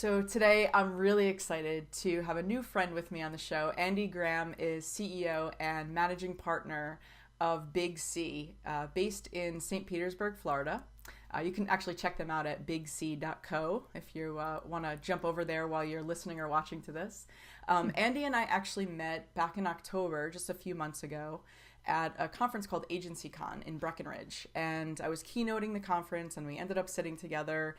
So today I'm really excited to have a new friend with me on the show. Andi Graham is CEO and managing partner of Big C, based in St. Petersburg, Florida. You can actually check them out at bigc.co if you want to jump over there while you're listening or watching to this. Andi and I actually met back in October, just a few months ago, at a conference called AgencyCon in Breckenridge. And I was keynoting the conference, and we ended up sitting together,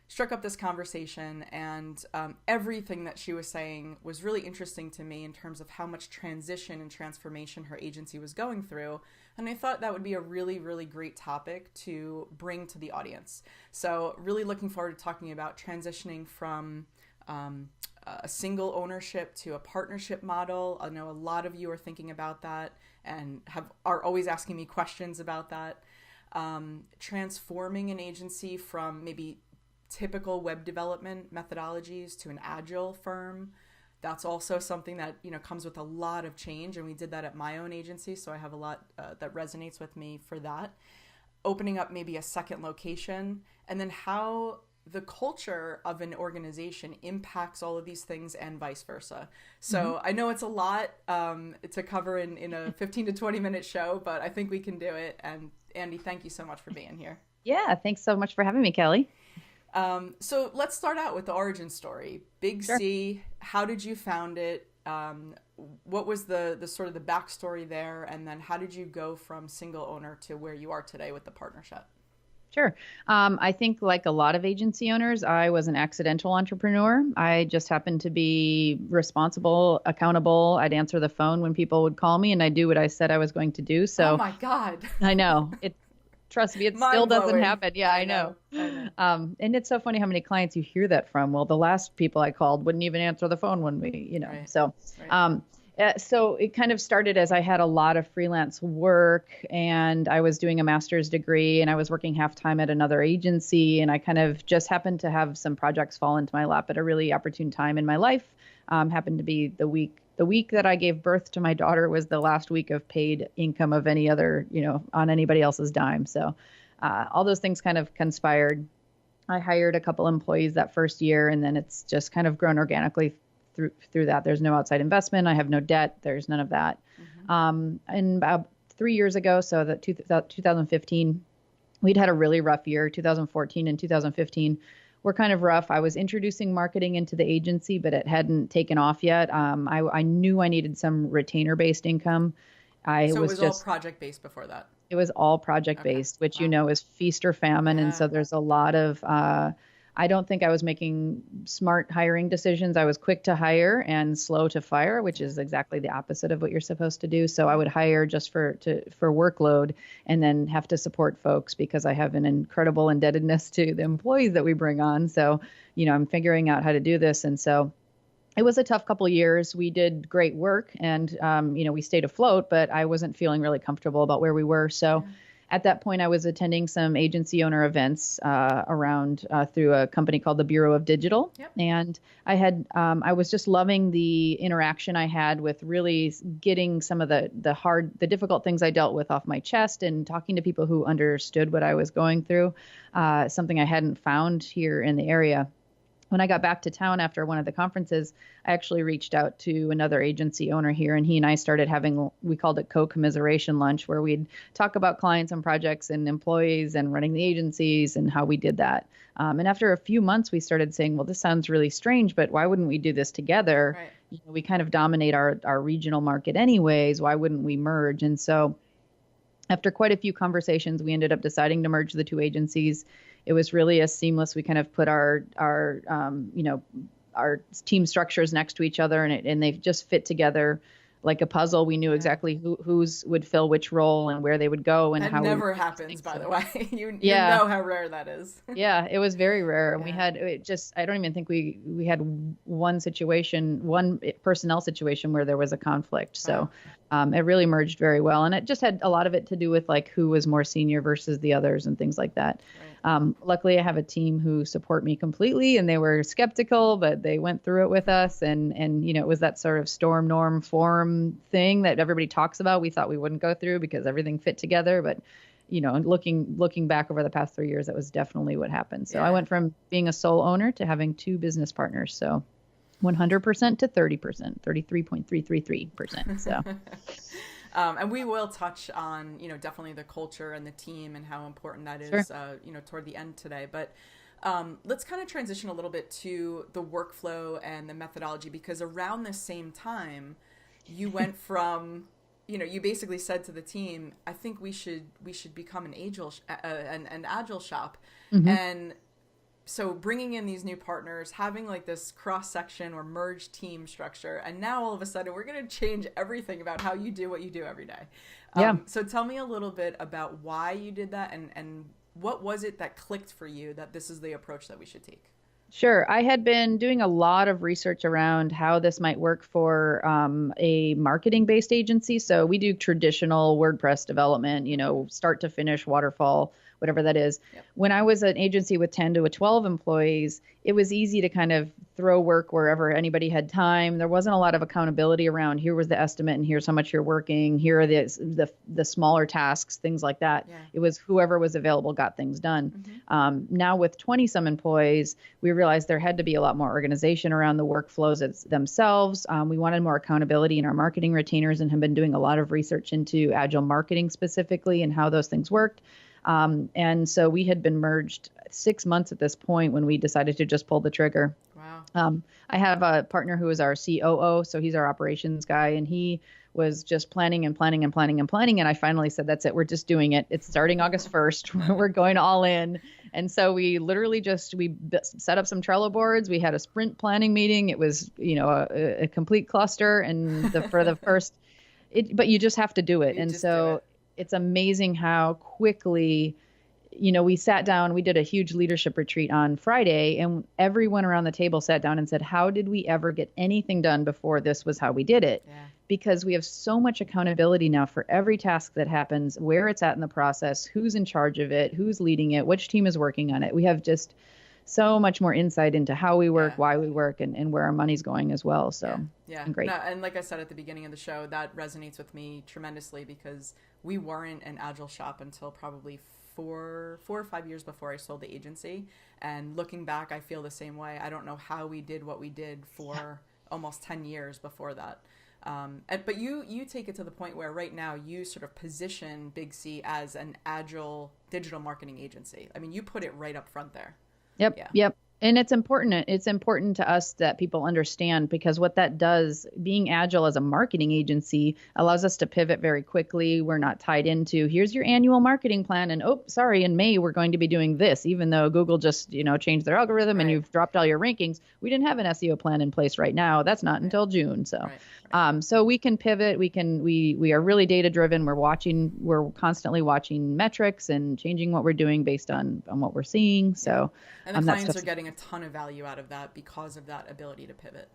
struck up this conversation, and everything that she was saying was really interesting to me in terms of how much transition and transformation her agency was going through. And I thought that would be a really, really great topic to bring to the audience. So really looking forward to talking about transitioning from a single ownership to a partnership model. I know a lot of you are thinking about that and are always asking me questions about that. Transforming an agency from maybe typical web development methodologies to an agile firm. That's also something that comes with a lot of change, and we did that at my own agency, so I have a lot that resonates with me for that. Opening up maybe a second location, and then how the culture of an organization impacts all of these things and vice versa. So I know it's a lot to cover in a 15 to 20 minute show, but I think we can do it. And Andi, thank you so much for being here. Yeah, thanks so much for having me, Kelly. So let's start out with the origin story. Big Sure. C, how did you found it? What was the sort of the backstory there? And then how did you go from single owner to where you are today with the partnership? Sure. I think like a lot of agency owners, I was an accidental entrepreneur. I just happened to be responsible, accountable. I'd answer the phone when people would call me, and I'd do what I said I was going to do. Oh So my God. I know trust me, it still doesn't Mind-blowing. happen. Yeah, I know. I know. And it's so funny how many clients you hear that from. Well, the last people I called wouldn't even answer the phone when Right. so, Right. so it kind of started as I had a lot of freelance work, and I was doing a master's degree, and I was working half time at another agency, and I kind of just happened to have some projects fall into my lap at a really opportune time in my life. Happened to be the week that I gave birth to my daughter was the last week of paid income of any other, on anybody else's dime. So all those things kind of conspired. I hired a couple employees that first year, and then it's just kind of grown organically through that. There's no outside investment. I have no debt. There's none of that. And about 3 years ago, so that 2015, we'd had a really rough year. 2014 and 2015 were kind of rough. I was introducing marketing into the agency, but it hadn't taken off yet. I knew I needed some retainer-based income. So it was all project based before that. It was all Okay. project-based, which Wow. is feast or famine. And Yeah. so there's a lot of, I don't think I was making smart hiring decisions. I was quick to hire and slow to fire, which is exactly the opposite of what you're supposed to do. So I would hire just for workload, and then have to support folks because I have an incredible indebtedness to the employees that we bring on. So, I'm figuring out how to do this. And so it was a tough couple of years. We did great work, and we stayed afloat, but I wasn't feeling really comfortable about where we were. So at that point, I was attending some agency owner events around through a company called the Bureau of Digital. Yep. And I was just loving the interaction I had with really getting some of the difficult things I dealt with off my chest, and talking to people who understood what I was going through, something I hadn't found here in the area. When I got back to town after one of the conferences, I actually reached out to another agency owner here, and he and I started having, we called it co-commiseration lunch, where we'd talk about clients and projects and employees and running the agencies and how we did that. And after a few months, we started saying, well, this sounds really strange, but why wouldn't we do this together? Right. We kind of dominate our regional market anyways. Why wouldn't we merge? And so after quite a few conversations, we ended up deciding to merge the two agencies. It was really a seamless. We kind of put our team structures next to each other, and they just fit together like a puzzle. We knew exactly who's would fill which role and where they would go, and That how never we would happens, by so. the way. You Yeah. know how rare that is. Yeah, it was very rare. And we Yeah. had I don't even think we had one personnel situation where there was a conflict. So it really merged very well. And it just had a lot of it to do with like who was more senior versus the others and things like that. Luckily, I have a team who support me completely, and they were skeptical, but they went through it with us. And it was that sort of storm, norm, form thing that everybody talks about. We thought we wouldn't go through because everything fit together, but looking back over the past 3 years, that was definitely what happened. So Yeah. I went from being a sole owner to having two business partners. So 100% to 30%, 33.333%. So. And we will touch on, definitely the culture and the team and how important that is, Sure. toward the end today. But let's kind of transition a little bit to the workflow and the methodology, because around the same time, you went from, you basically said to the team, I think we should become an agile shop. Mm-hmm. And so bringing in these new partners, having like this cross section or merged team structure, and now all of a sudden we're going to change everything about how you do what you do every day. Yeah. So tell me a little bit about why you did that, and what was it that clicked for you that this is the approach that we should take? Sure. I had been doing a lot of research around how this might work for a marketing-based agency. So we do traditional WordPress development, start to finish, waterfall, whatever that is. Yep. When I was an agency with 10 to 12 employees, it was easy to kind of throw work wherever anybody had time. There wasn't a lot of accountability around here was the estimate and here's how much you're working. Here are the smaller tasks, things like that. Yeah. It was whoever was available got things done. Mm-hmm. Now with 20 some employees, we realized there had to be a lot more organization around the workflows themselves. We wanted more accountability in our marketing retainers and have been doing a lot of research into agile marketing specifically and how those things worked. And so we had been merged 6 months at this point when we decided to just pull the trigger. Wow. I have a partner who is our COO, so he's our operations guy, and he was just planning and planning and planning and planning. And I finally said, that's it. We're just doing it. It's starting August 1st. We're going all in. And so we literally we set up some Trello boards. We had a sprint planning meeting. It was, a complete cluster. And for the first, but you just have to do it. And so it's amazing how quickly, we sat down, we did a huge leadership retreat on Friday, and everyone around the table sat down and said, how did we ever get anything done before this was how we did it? Yeah. Because we have so much accountability now for every task that happens, where it's at in the process, who's in charge of it, who's leading it, which team is working on it. We have just so much more insight into how we work, why we work, and where our money's going as well. So yeah. Great. No, and like I said at the beginning of the show, that resonates with me tremendously, because we weren't an agile shop until probably 4 or 5 years before I sold the agency. And looking back, I feel the same way. I don't know how we did what we did for almost 10 years before that. But you take it to the point where right now you sort of position Big C as an agile digital marketing agency. I mean, you put it right up front there. Yep. Yeah. Yep. And it's important. It's important to us that people understand, because what that does, being agile as a marketing agency, allows us to pivot very quickly. We're not tied into, here's your annual marketing plan, and in May we're going to be doing this, even though Google just changed their algorithm and you've dropped all your rankings. We didn't have an SEO plan in place right now. That's not until June. So. So we can pivot. We are really data driven. We're constantly watching metrics and changing what we're doing based on what we're seeing. So, and the clients are getting a ton of value out of that because of that ability to pivot.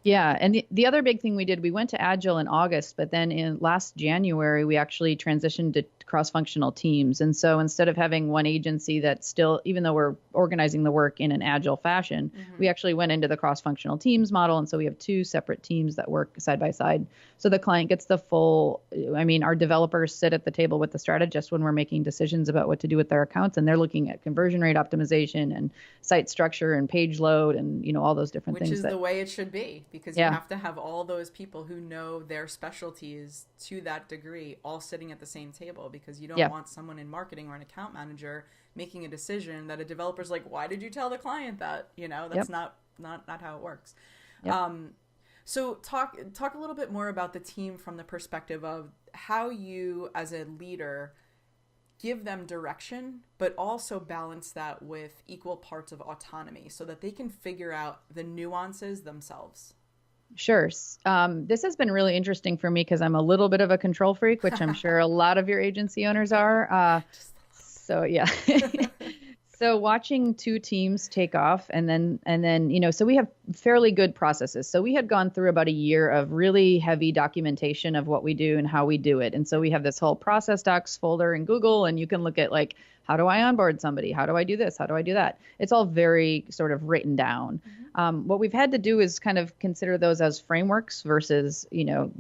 Yeah. And the other big thing we did, we went to Agile in August, but then in last January, we actually transitioned to cross-functional teams. And so instead of having one agency that still, even though we're organizing the work in an Agile fashion, we actually went into the cross-functional teams model. And so we have two separate teams that work side by side. So the client gets the full, our developers sit at the table with the strategist when we're making decisions about what to do with their accounts. And they're looking at conversion rate optimization and site structure and page load and, all those different things. Which is the way it should be, because you have to have all those people who know their specialties to that degree all sitting at the same table, because you don't want someone in marketing or an account manager making a decision that a developer's like, why did you tell the client that? That's not how it works. Yep. So talk a little bit more about the team from the perspective of how you as a leader give them direction, but also balance that with equal parts of autonomy so that they can figure out the nuances themselves. Sure. This has been really interesting for me because I'm a little bit of a control freak, which I'm sure a lot of your agency owners are. So yeah. So watching two teams take off and then, so we have fairly good processes. So we had gone through about a year of really heavy documentation of what we do and how we do it. And so we have this whole process docs folder in Google, and you can look at like, how do I onboard somebody? How do I do this? How do I do that? It's all very sort of written down. What we've had to do is kind of consider those as frameworks versus,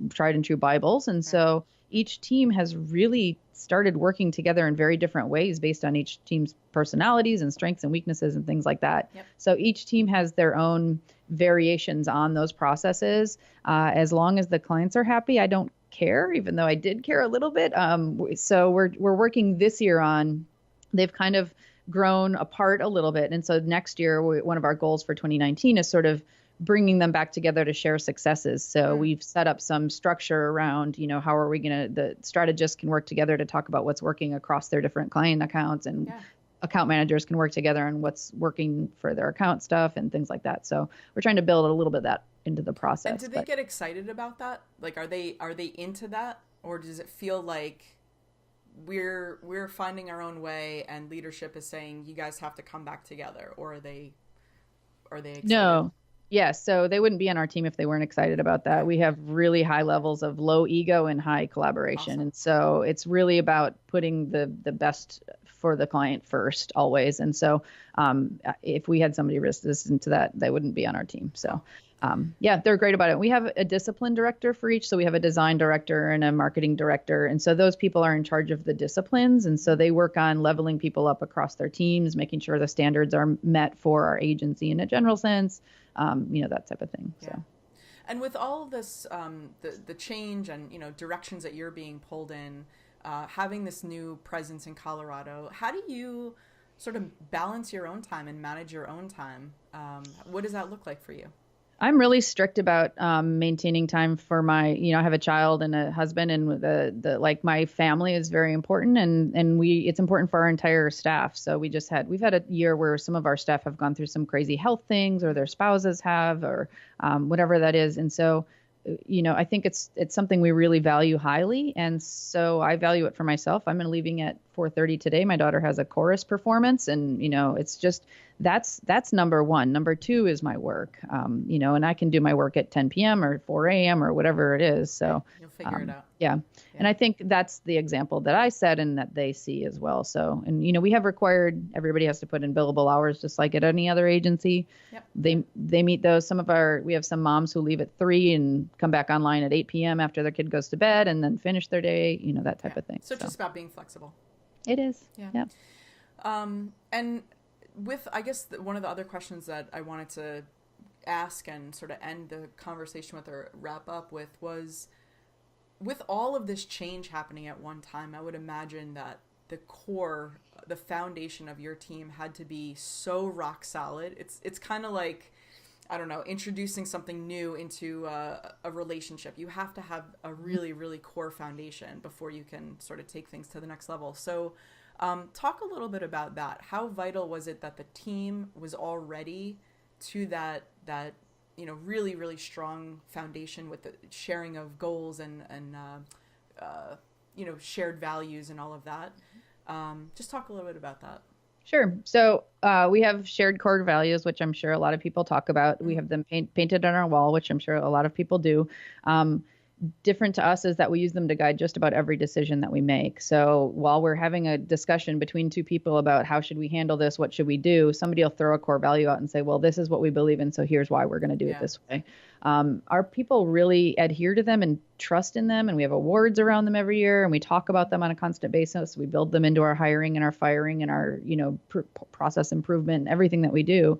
tried and true Bibles. And so each team has really started working together in very different ways based on each team's personalities and strengths and weaknesses and things like that. Yep. So each team has their own variations on those processes. As long as the clients are happy, I don't care, even though I did care a little bit. So we're working this year on, they've kind of grown apart a little bit. And so next year, one of our goals for 2019 is sort of bringing them back together to share successes. So we've set up some structure around, how are we going to, the strategists can work together to talk about what's working across their different client accounts, and account managers can work together on what's working for their account stuff and things like that. So we're trying to build a little bit of that into the process. And do they get excited about that? Like, are they into that? Or does it feel like we're finding our own way and leadership is saying you guys have to come back together? Or are they excited? No. Yeah, so they wouldn't be on our team if they weren't excited about that. We have really high levels of low ego and high collaboration. Awesome. And so it's really about putting the best for the client first always. And so if we had somebody resistant to that, they wouldn't be on our team. So they're great about it. We have a discipline director for each. So we have a design director and a marketing director. And so those people are in charge of the disciplines. And so they work on leveling people up across their teams, making sure the standards are met for our agency in a general sense, that type of thing. Yeah. So. And with all of this, the change and, directions that you're being pulled in, having this new presence in Colorado, how do you sort of balance your own time and manage your own time? What does that look like for you? I'm really strict about maintaining time for my, I have a child and a husband, and my family is very important, and it's important for our entire staff. So we've had a year where some of our staff have gone through some crazy health things, or their spouses have, or whatever that is. And so, I think it's something we really value highly. And so I value it for myself. I'm leaving at 4:30 today. My daughter has a chorus performance, and, it's just, that's number one. Number two is my work, and I can do my work at 10 p.m. or 4 a.m. or whatever it is. So you'll figure it out. Yeah. And I think that's the example that I set and that they see as well. So, and, we have required, everybody has to put in billable hours just like at any other agency. Yep. They meet those. We have some moms who leave at 3 and come back online at 8 p.m. after their kid goes to bed and then finish their day, that type of thing. So it's just about being flexible. It is. Yeah. And with, I guess, one of the other questions that I wanted to ask and sort of end the conversation with or wrap up with was, with all of this change happening at one time, I would imagine that the core, the foundation of your team had to be so rock solid. It's kind of like, I don't know, introducing something new into a relationship. You have to have a really, really core foundation before you can sort of take things to the next level. So talk a little bit about that. How vital was it that the team was all ready to that really, really strong foundation with the sharing of goals and shared values and all of that? Just talk a little bit about that. Sure. So we have shared core values, which I'm sure a lot of people talk about. We have them painted on our wall, which I'm sure a lot of people do. Different to us is that we use them to guide just about every decision that we make. So while we're having a discussion between two people about how should we handle this, what should we do, somebody will throw a core value out and say, well, this is what we believe in, so here's why we're going to do it this way. Our people really adhere to them and trust in them, and we have awards around them every year, and we talk about them on a constant basis. We build them into our hiring and our firing and our process improvement and everything that we do.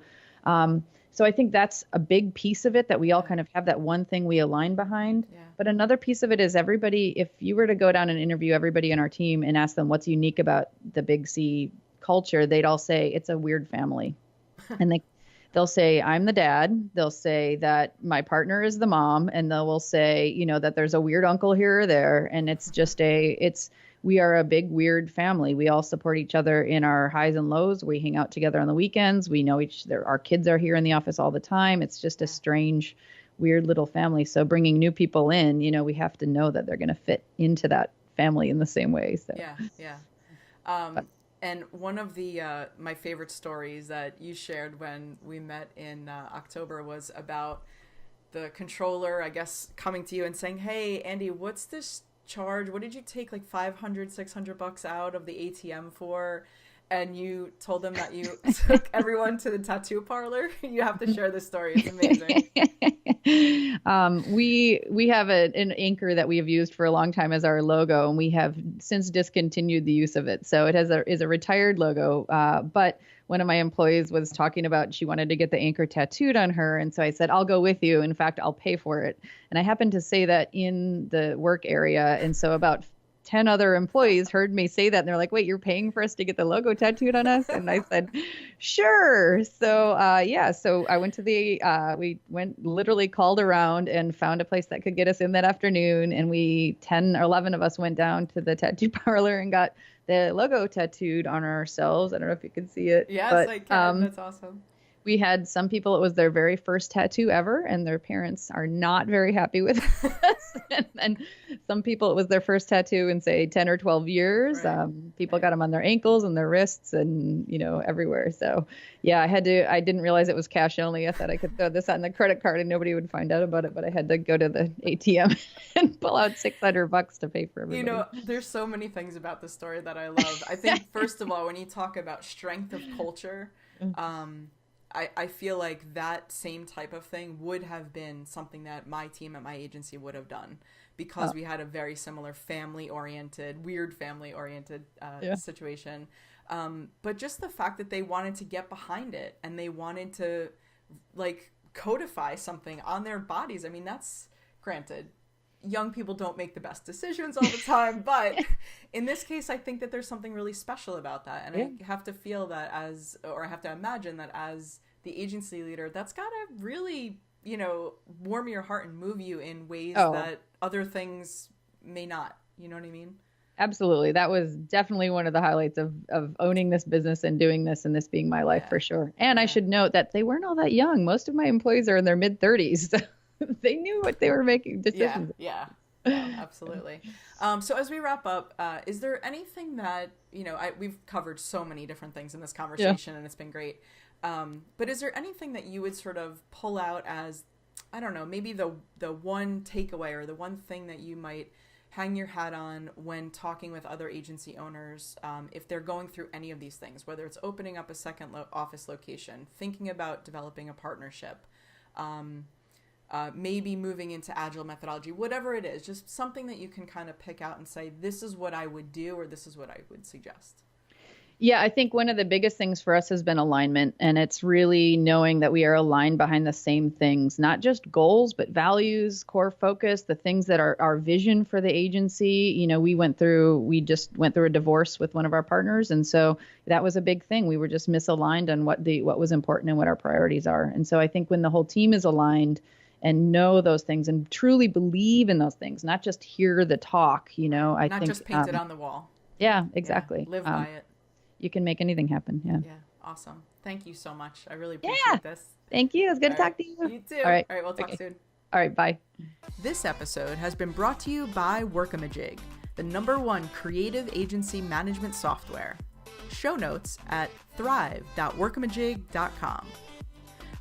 So I think that's a big piece of it, that we all kind of have that one thing we align behind. Yeah. But another piece of it is everybody, if you were to go down and interview everybody in our team and ask them what's unique about the Big C culture, they'd all say it's a weird family. And they'll say, I'm the dad. They'll say that my partner is the mom. And they will say, that there's a weird uncle here or there. And it's just we are a big, weird family. We all support each other in our highs and lows. We hang out together on the weekends. We know our kids are here in the office all the time. It's just a strange, weird little family. So bringing new people in, we have to know that they're going to fit into that family in the same way. So. Yeah. And one of my favorite stories that you shared when we met in October was about the controller, I guess, coming to you and saying, hey, Andi, what's this charge? What did you take like $500, $600 out of the ATM for? And you told them that you took everyone to the tattoo parlor. You have to share this story. It's amazing. We have an anchor that we have used for a long time as our logo, and we have since discontinued the use of it. So it is a retired logo. But one of my employees was talking about she wanted to get the anchor tattooed on her, and so I said, I'll go with you. In fact, I'll pay for it. And I happened to say that in the work area, and so about 10 other employees heard me say that, and they're like, wait, you're paying for us to get the logo tattooed on us? And I said, sure. So so I went to we literally called around and found a place that could get us in that afternoon, and 10 or 11 of us went down to the tattoo parlor and got the logo tattooed on ourselves. I don't know if you can see it. Yes, but I can. That's awesome. We had some people, it was their very first tattoo ever, and their parents are not very happy with us. And some people, it was their first tattoo in, say, 10 or 12 years. Right. People got them on their ankles and their wrists and, everywhere. So, yeah, I didn't realize it was cash only. I thought I could throw this on the credit card and nobody would find out about it, but I had to go to the ATM and pull out $600 to pay for everybody. There's so many things about this story that I love. I think, first of all, when you talk about strength of culture, I feel like that same type of thing would have been something that my team at my agency would have done, because we had a very similar weird family-oriented situation. But just the fact that they wanted to get behind it and they wanted to codify something on their bodies. I mean, that's granted. Young people don't make the best decisions all the time, but in this case, I think that there's something really special about that. And I have to feel that I have to imagine that as the agency leader, that's got to really, warm your heart and move you in ways that other things may not. You know what I mean? Absolutely. That was definitely one of the highlights of owning this business and doing this, and this being my life for sure. And I should note that they weren't all that young. Most of my employees are in their mid-30s. So they knew what they were making decisions. Yeah, absolutely. So as we wrap up, is there anything that, we've covered so many different things in this conversation and it's been great. But is there anything that you would sort of pull out as, I don't know, maybe the one takeaway or the one thing that you might hang your hat on when talking with other agency owners, if they're going through any of these things, whether it's opening up a second office location, thinking about developing a partnership, maybe moving into Agile methodology, whatever it is, just something that you can kind of pick out and say, this is what I would do, or this is what I would suggest. Yeah, I think one of the biggest things for us has been alignment, and it's really knowing that we are aligned behind the same things, not just goals, but values, core focus, the things that are our vision for the agency. We just went through a divorce with one of our partners, and so that was a big thing. We were just misaligned on what was important and what our priorities are. And so I think when the whole team is aligned and know those things and truly believe in those things, not just hear the talk, I think. Not just paint it on the wall. Yeah, exactly. Live by it. You can make anything happen. Yeah. Yeah. Awesome. Thank you so much. I really appreciate this. Thank you. It's good to talk to you. You too. All right. We'll talk soon. All right. Bye. This episode has been brought to you by Workamajig, the #1 creative agency management software. Show notes at thrive.workamajig.com.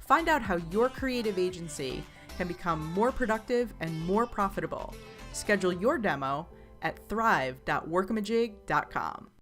Find out how your creative agency can become more productive and more profitable. Schedule your demo at thrive.workamajig.com.